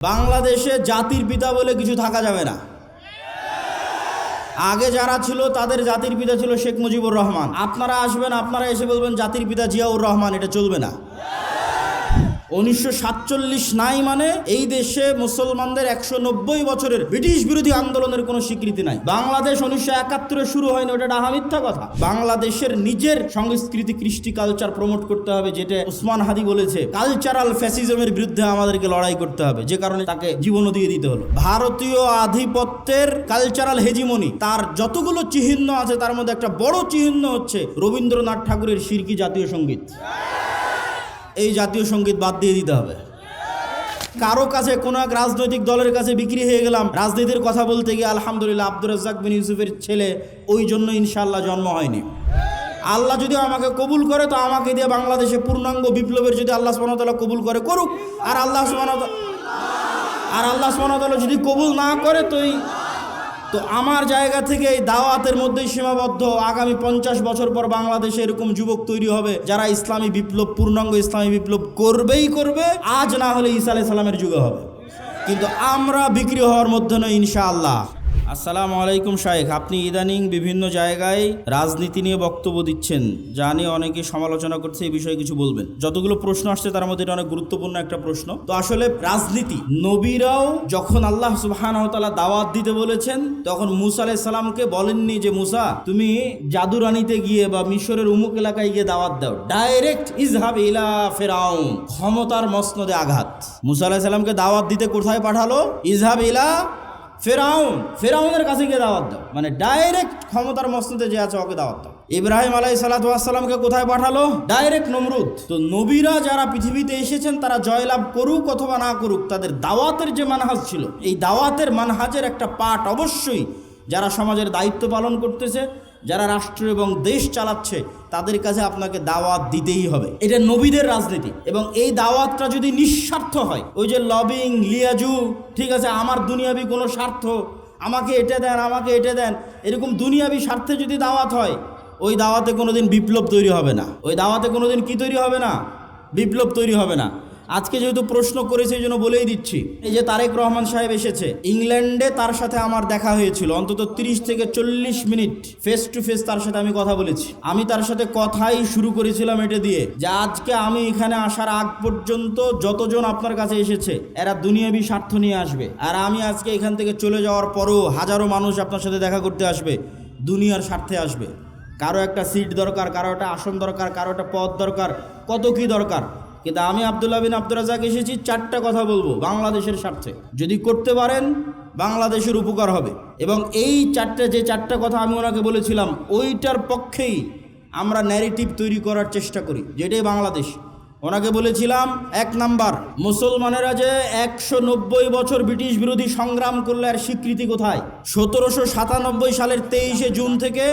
বাংলাদেশে জাতির পিতা বলে কিছু থাকা যাবে না। আগে যারা ছিল তাদের জাতির পিতা ছিল শেখ মুজিবুর রহমান। আপনারা আসবেন, আপনারা এসে বলবেন জাতির পিতা জিয়াউর রহমান, এটা চলবে না। 1947 নাই মানে এই দেশে মুসলমানদের 190 বছরের ব্রিটিশ বিরোধী আন্দোলনের কোনো স্বীকৃতি নাই। বাংলাদেশ 1971 শুরু হয়নি, ওটা ডাহা মিথ্যা কথা। বাংলাদেশের নিজের সংস্কৃতি কৃষ্টি কালচার প্রমোট করতে হবে, যেটা উসমান হাদি বলেছে কালচারাল ফ্যাসিজমের বিরুদ্ধে আমাদেরকে লড়াই করতে হবে, যে কারণে তাকে জীবনও দিয়ে দিতে হলো। ভারতীয় আধিপত্যের কালচারাল হেজিমনি তার যতগুলো চিহ্ন আছে তার মধ্যে একটা বড় চিহ্ন হচ্ছে রবীন্দ্রনাথ ঠাকুরের শিরকি জাতীয় সঙ্গীত। এই জাতীয় সঙ্গীত বাদ দিয়ে দিতে হবে। কারো কাছে কোনো এক রাজনৈতিক দলের কাছে বিক্রি হয়ে গেলাম রাজনীতির কথা বলতে গিয়ে, আলহামদুলিল্লাহ আব্দুর রাজ্জাক বিন ইউসুফের ছেলে, ওই জন্য ইনশাআল্লাহ জন্ম হয়নি। আল্লাহ যদি আমাকে কবুল করে তো আমাকে দিয়ে বাংলাদেশে পূর্ণাঙ্গ বিপ্লবের যদি আল্লাহ সুবহানাহু ওয়া তাআলা কবুল করে করুক, আর আল্লাহ সুবহানাহু ওয়া তাআলা যদি কবুল না করে তো আমার জায়গা থেকে এই দাওয়াতের মধ্যেই সীমাবদ্ধ। আগামী 50 বছর পর বাংলাদেশে এরকম যুবক তৈরি হবে যারা ইসলামী বিপ্লব, পূর্ণাঙ্গ ইসলামী বিপ্লব করবেই করবে, আজ না হলে ঈসা আলাইহিস সালামের যুগে হবে। কিন্তু আমরা বিক্রি হওয়ার মধ্যে নই ইনশাআল্লাহ। আসসালামু আলাইকুম শাইখ, আপনি ইদানিং বিভিন্ন জায়গায় রাজনীতি নিয়ে বক্তব্য দিচ্ছেন, যা নিয়ে অনেকে সমালোচনা করছে, এই বিষয়ে কিছু বলবেন। যতগুলো প্রশ্ন আসছে তার মধ্যে এটা অনেক গুরুত্বপূর্ণ একটা প্রশ্ন। তো আসলে রাজনীতি, নবীরাও যখন আল্লাহ সুবহানাহু ওয়া তাআলা দাওয়াত দিতে বলেছেন তখন মুসা আলাইহিস সালামকে বলেননি যে মুসা তুমি জাদুরানিতে গিয়ে বা মিশরের উমুক এলাকায় গিয়ে দাওয়াত দাও, ডাইরেক্ট ইজহাব ইলা ফিরাউন, ক্ষমতার মসনদে আঘাত। মুসা আলাইহিস সালামকে দাওয়াত দিতে কোথায় পাঠালো? ইজহাব ইলা ফেরাউনের কাছে গিয়ে দাওয়াত দাও, মানে ডাইরেক্ট ক্ষমতার মসনদে যে আছে ওকে দাওয়াত দাও। ইব্রাহিম আলাইহিস সালাতু ওয়াস সালামকে কোথায় পাঠালো? ডাইরেক্ট নমরুদ। তো নবীরা যারা পৃথিবীতে এসেছেন তারা জয়লাভ করুক অথবা না করুক, তাদের দাওয়াতের যে মানহাজ ছিল, এই দাওয়াতের মানহাজের একটা পার্ট অবশ্যই যারা সমাজের দায়িত্ব পালন করতেছে, যারা রাষ্ট্র এবং দেশ চালাচ্ছে, তাদের কাছে আপনাকে দাওয়াত দিতেই হবে। এটা নবীদের রাজনীতি। এবং এই দাওয়াতটা যদি নিঃস্বার্থ হয়, ওই যে লবিং, লিয়াজু, ঠিক আছে, আমার দুনিয়াবি কোনো স্বার্থ, আমাকে এটা দেন, আমাকে এটা দেন, এরকম দুনিয়াবি স্বার্থে যদি দাওয়াত হয়, ওই দাওয়াতে কোনোদিন বিপ্লব তৈরি হবে না। ওই দাওয়াতে কোনোদিন কি তৈরি হবে না? বিপ্লব তৈরি হবে না। আজকে যেহেতু প্রশ্ন করেছে এই জন্য বলেই দিচ্ছি, এই যে তারেক রহমান সাহেব এসেছে, ইংল্যান্ডে তার সাথে আমার দেখা হয়েছিল, অন্তত 30 থেকে 40 মিনিট ফেস টু ফেস তার সাথে আমি কথা বলেছি। আমি তার সাথে কথাই শুরু করেছিলাম এটা দিয়ে যে আজকে আমি এখানে আসার আগ পর্যন্ত যতজন আপনার কাছে এসেছে এরা দুনিয়াবি স্বার্থ নিয়ে আসবে, আর আমি আজকে এখান থেকে চলে যাওয়ার পরও হাজারো মানুষ আপনার সাথে দেখা করতে আসবে, দুনিয়ার স্বার্থে আসবে। কারো একটা সিট দরকার, কারো একটা আসন দরকার, কারো একটা পদ দরকার, কত কি দরকার। কিন্তু আমি আব্দুল্লাহ বিন আব্দুর রাজ্জাক এসেছি 4টা কথা বলবো বাংলাদেশের স্বার্থে। যদি করতে পারেন বাংলাদেশের উপকার হবে। এবং এই যে চারটা কথা আমি ওনাকে বলেছিলাম, ওইটার পক্ষেই আমরা ন্যারেটিভ তৈরি করার চেষ্টা করি, যেটাই বাংলাদেশ। ওনাকে বলেছিলাম, 1 নাম্বার, মুসলমানেরা যে 190 বছর ব্রিটিশ বিরোধী সংগ্রাম করলে আর স্বীকৃতি কোথায়? 1797 সালের 23শে জুন থেকে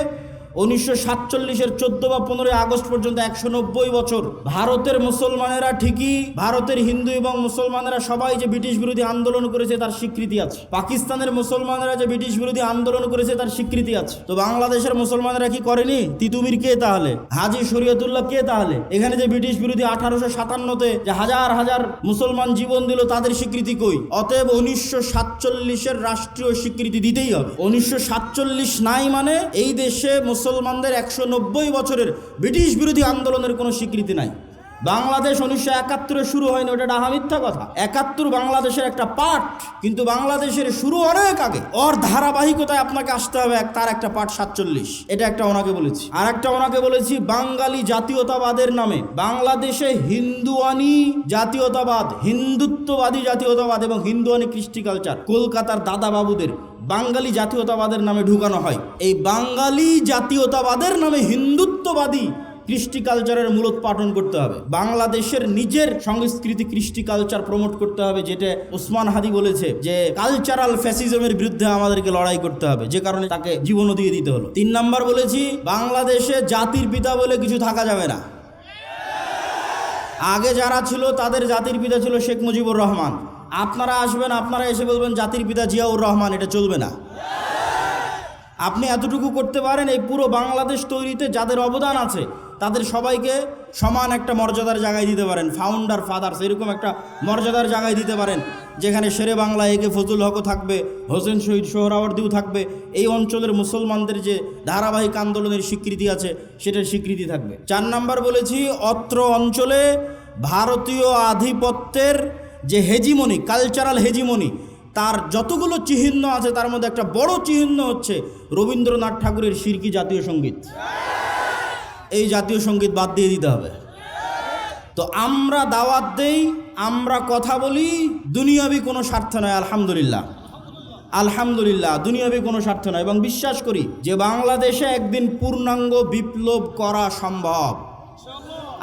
1947-এর 14 বা 15 আগস্ট পর্যন্ত 190 বছর ভারতের মুসলমানেরা, ঠিকই ভারতের হিন্দু এবং মুসলমানেরা সবাই যে ব্রিটিশ বিরোধী আন্দোলন করেছে তার স্বীকৃতি আছে। পাকিস্তানের মুসলমানেরা যে ব্রিটিশ বিরোধী আন্দোলন করেছে তার স্বীকৃতি আছে। তো বাংলাদেশের মুসলমানেরা কি করেনি? তিতুমির কে তাহলে? হাজী শরীয়তুল্লাহ কে তাহলে? এখানে যে ব্রিটিশ বিরোধী 1857-তে যে হাজার হাজার মুসলমান জীবন দিল, তাদের স্বীকৃতি কই? অতএব 1947-এর রাষ্ট্রীয় স্বীকৃতি দিতেই হবে। 1947 নাই মানে এই দেশে মুসলমানদের 190 বছরের ব্রিটিশ বিরোধী আন্দোলনের কোনো স্বীকৃতি নাই। বাংলাদেশ 1971 শুরু হয়নি, ওটা ডাহা মিথ্যা কথা। 71 বাংলাদেশের একটা পার্ট, কিন্তু বাংলাদেশের শুরু অনেক আগে। ওর ধারাবাহিকতায় আপনাকে আসতে হবে, তার একটা পার্ট 47। এটা একটা ওনাকে বলেছি। আর একটা ওনাকে বলেছি, বাঙালি জাতীয়তাবাদের নামে বাংলাদেশে হিন্দুয়ানি জাতীয়তাবাদ, হিন্দুত্ববাদী জাতীয়তাবাদ এবং হিন্দুয়ানি কৃষ্টি কালচার কলকাতার দাদা বাবুদের বাঙালি জাতীয়তাবাদের নামে ঢুকানো হয়। এই বাঙালি জাতীয়তাবাদের নামে হিন্দুত্ববাদী কৃষ্টি কালচারের মূলোৎপাটন করতে হবে। বাংলাদেশের নিজের সংস্কৃতি কৃষ্টি কালচার প্রমোট করতে হবে, যেটা উসমান হাদি বলেছে যে কালচারাল ফ্যাসিজমের বিরুদ্ধে আমাদেরকে লড়াই করতে হবে, যে কারণে তাকে জীবনও দিয়ে দিতে হলো। 3 নাম্বার বলেছি, বাংলাদেশে জাতির পিতা বলে কিছু থাকা যাবে না। আগে যারা ছিল তাদের জাতির পিতা ছিল শেখ মুজিবুর রহমান। আপনারা আসবেন, আপনারা এসে বলবেন জাতির পিতা জিয়াউর রহমান, এটা চলবে না। আপনি এতটুকু করতে পারেন, এই পুরো বাংলাদেশ তৈরিতে যাদের অবদান আছে তাদের সবাইকে সমান একটা মর্যাদার জায়গায় দিতে পারেন, ফাউন্ডার ফাদার্স এরকম একটা মর্যাদার জায়গায় দিতে পারেন, যেখানে শেরে বাংলা একে ফজলুল হকও থাকবে, হোসেন শহীদ সোহরাওয়ার্দীও থাকবে। এই অঞ্চলের মুসলমানদের যে ধারাবাহিক আন্দোলনের স্বীকৃতি আছে সেটার স্বীকৃতি থাকবে। 4 নাম্বার বলেছি, অত্র অঞ্চলে ভারতীয় আধিপত্যের যে হেজিমনি, কালচারাল হেজিমনি, তার যতগুলো চিহ্ন আছে তার মধ্যে একটা বড় চিহ্ন হচ্ছে রবীন্দ্রনাথ ঠাকুরের শিরকি জাতীয় সঙ্গীত। এই জাতীয় সঙ্গীত বাদ দিয়ে দিতে হবে। তো আমরা দাওয়াত দেই, আমরা কথা বলি, দুনিয়াবি কোনো স্বার্থ নয়। আলহামদুলিল্লাহ, আলহামদুলিল্লাহ, দুনিয়াবি কোনো স্বার্থ নয়। এবং বিশ্বাস করি যে বাংলাদেশে একদিন পূর্ণাঙ্গ বিপ্লব করা সম্ভব।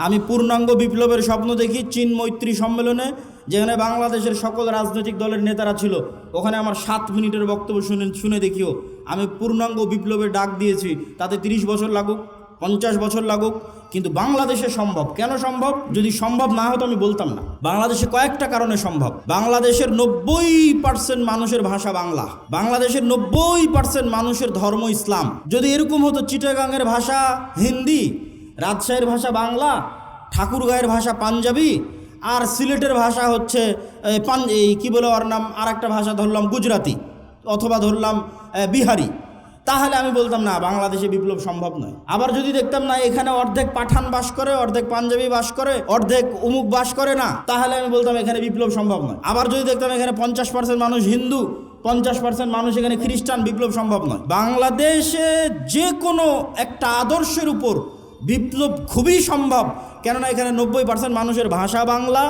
আমি পূর্ণাঙ্গ বিপ্লবের স্বপ্ন দেখি চীন মৈত্রী সম্মেলনে, যেখানে বাংলাদেশের সকল রাজনৈতিক দলের নেতারা ছিল। ওখানে আমার 7 মিনিটের বক্তব্য শুনে দেখিও আমি পূর্ণাঙ্গ বিপ্লবের ডাক দিয়েছি। তাতে 30 বছর লাগুক, 50 বছর লাগুক, কিন্তু বাংলাদেশে সম্ভব। কেন সম্ভব? যদি সম্ভব না হতো আমি বলতাম না। বাংলাদেশে কয়েকটা কারণে সম্ভব। বাংলাদেশের 90% মানুষের ভাষা বাংলা, বাংলাদেশের 90% মানুষের ধর্ম ইসলাম। যদি এরকম হতো চিটাগাংয়ের ভাষা হিন্দি, রাজশাহীর ভাষা বাংলা, ঠাকুরগাঁয়ের ভাষা পাঞ্জাবি, আর সিলেটের ভাষা হচ্ছে কি বলে ওর নাম, আর একটা ভাষা ধরলাম গুজরাতি অথবা ধরলাম বিহারি, তাহলে আমি বলতাম না বাংলাদেশে বিপ্লব সম্ভব নয়। আবার যদি দেখতাম না এখানে অর্ধেক পাঠান বাস করে, অর্ধেক পাঞ্জাবি বাস করে, অর্ধেক অমুক বাস করে না, তাহলে আমি বলতাম এখানে বিপ্লব সম্ভব নয়। আবার যদি দেখতাম এখানে 50% মানুষ হিন্দু, 50% মানুষ এখানে খ্রিস্টান, বিপ্লব সম্ভব নয়। বাংলাদেশে যে কোনো একটা আদর্শের উপর বিপ্লব খুবই সম্ভব, কেননা এখানে 90% মানুষের ভাষা বাংলা,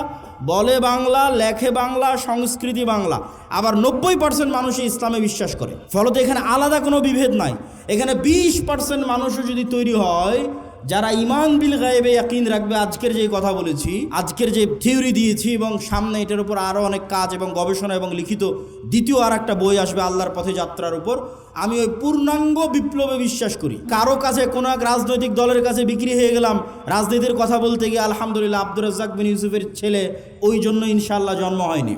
বলে বাংলা, লেখে বাংলা, সংস্কৃতি বাংলা। আবার 90% মানুষই ইসলামে বিশ্বাস করে। ফলত এখানে আলাদা কোনো বিভেদ নাই। এখানে 20% মানুষও যদি তৈরি হয় যারা ইমান বিল গায়েবে ইয়াকিন রাখবে, আজকের যে কথা বলেছি, আজকের যে থিওরি দিয়েছি, এবং সামনে এটার উপর আরও অনেক কাজ এবং গবেষণা এবং লিখিত দ্বিতীয় আর একটা বই আসবে আল্লাহর পথে যাত্রার উপর, আমি ওই পূর্ণাঙ্গ বিপ্লবে বিশ্বাস করি। কারো কাছে কোনো এক রাজনৈতিক দলের কাছে বিক্রি হয়ে গেলাম রাজনীতির কথা বলতে গিয়ে, আলহামদুলিল্লাহ আব্দুর রাজ্জাক বিন ইউসুফের ছেলে ওই জন্য ইনশাআল্লাহ জন্ম হয়নি।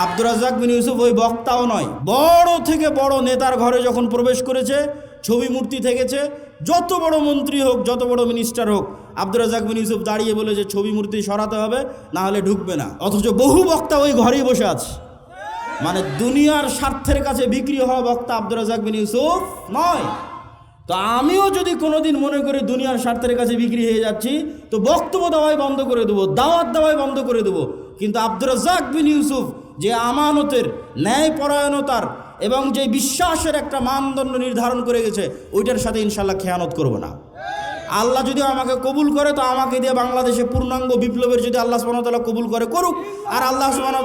আব্দুর রাজ্জাক বিন ইউসুফ ওই বক্তাও নয়। বড় থেকে বড় নেতার ঘরে যখন প্রবেশ করেছে, ছবি মূর্তি থেকেছে, যত বড় মন্ত্রী হোক, যত বড় মিনিস্টার হোক, আব্দুর রাজ্জাক বিন ইউসুফ দাঁড়িয়ে বলে যে ছবি মূর্তি সরাতে হবে, না হলে ঢুকবে না। অথচ বহু বক্তা ওই ঘরেই বসে আছে। মানে দুনিয়ার স্বার্থের কাছে বিক্রি হওয়া বক্তা আব্দুর রাজ্জাক বিন ইউসুফ নয়। তো আমিও যদি কোনোদিন মনে করি দুনিয়ার স্বার্থের কাছে বিক্রি হয়ে যাচ্ছি, তো বক্তব্য দেওয়াই বন্ধ করে দেবো, দাওয়াত দেওয়াই বন্ধ করে দেবো। কিন্তু আব্দুর রাজ্জাক বিন ইউসুফ যে আমানতের, ন্যায়পরায়ণতার এবং যে বিশ্বাসের একটা মানদণ্ড নির্ধারণ করে গেছে, ওইটার সাথে ইনশাল্লাহ খেয়ানত করব না। আল্লাহ যদি আমাকে কবুল করে, তো আমাকে দিয়ে বাংলাদেশে পূর্ণাঙ্গ বিপ্লবের যদি আল্লাহ সুবহানাহু ওয়া তাআলা কবুল করে, করুক। আর আল্লাহ সুবহানাহু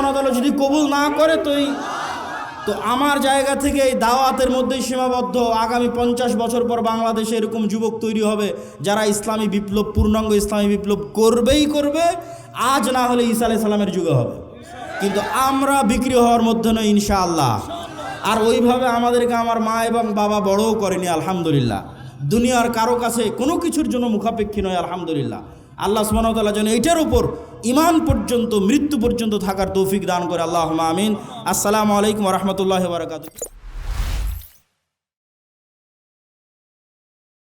ওয়া তাআলা যদি কবুল না করে, তো আমার জায়গা থেকে এই দাওয়াতের মধ্যেই সীমাবদ্ধ। আগামী 50 বছর পর বাংলাদেশে এরকম যুবক তৈরি হবে যারা ইসলামী বিপ্লব, পূর্ণাঙ্গ ইসলামী বিপ্লব করবেই করবে। আজ না হলে ঈসা আলাইহিস সালামের যুগে হবে। কিন্তু আমরা বিক্রি হওয়ার মধ্যে নয় ইনশাআল্লাহ। আর ওইভাবে আমাদেরকে আমার মা এবং বাবা বড়ও করেনি, আলহামদুলিল্লাহ। দুনিয়ার কারো কাছে কোনো কিছুর জন্য মুখাপেক্ষী নয়, আলহামদুলিল্লাহ। আল্লাহ সুবহানাহু ওয়া তাআলা যেন এইটার উপর ঈমান পর্যন্ত, মৃত্যু পর্যন্ত থাকার তৌফিক দান করে, আল্লাহুম্মা আমিন। আসসালামু আলাইকুম ওয়া রাহমাতুল্লাহি ওয়া বারাকাতুহু।